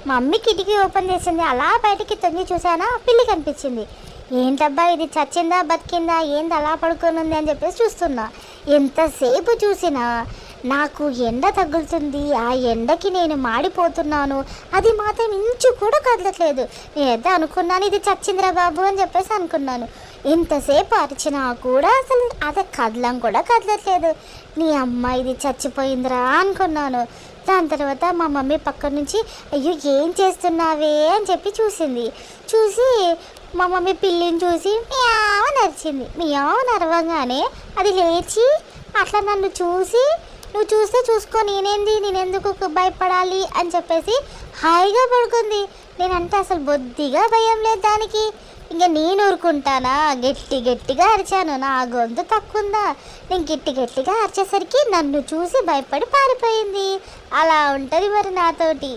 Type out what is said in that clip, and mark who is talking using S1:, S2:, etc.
S1: Mummy కిటికీ open చేసింది. అలా బయటికి తొంగి చూసానా, పిల్లి కనిపించింది. ఏంటబ్బా ఇది చచ్చిందా బతికిందా ఏంది అలా పడుకొని ఉంది అని చెప్పేసి చూస్తున్నా. ఎంతసేపు చూసినా నాకు ఎండ తగులుతుంది, ఆ ఎండకి నేను మాడిపోతున్నాను. అది మాత్రం ఇంచు కూడా కదలట్లేదు. నేనైతే అనుకున్నాను ఇది చచ్చిందిరా బాబు అని చెప్పేసి అనుకున్నాను. ఎంతసేపు అరిచినా కూడా అసలు అది కదలం కూడా కదలట్లేదు. నీ అమ్మ ఇది చచ్చిపోయిందిరా అనుకున్నాను. దాని తర్వాత మా మమ్మీ పక్క నుంచి అయ్యో ఏం చేస్తున్నావే అని చెప్పి చూసింది. చూసి మా మమ్మీ పిల్లిని చూసి మియావ్ నరిచింది. మియావ్ నరవగానే అది లేచి అట్లా నన్ను చూసి నువ్వు చూస్తే చూసుకో నేనెందుకు భయపడాలి అని చెప్పేసి హాయిగా పడుకుంది. నేనంటే అసలు బొద్దిగా భయం లేదు దానికి. ఇంకా నేను ఊరుకుంటానా, గట్టిగా అరిచాను. నా గొంతు తక్కువ ఉందా, నేను గట్టిగా అరిచేసరికి నన్ను చూసి భయపడి పారిపోయింది. అలా ఉంటుంది మరి నాతోటి.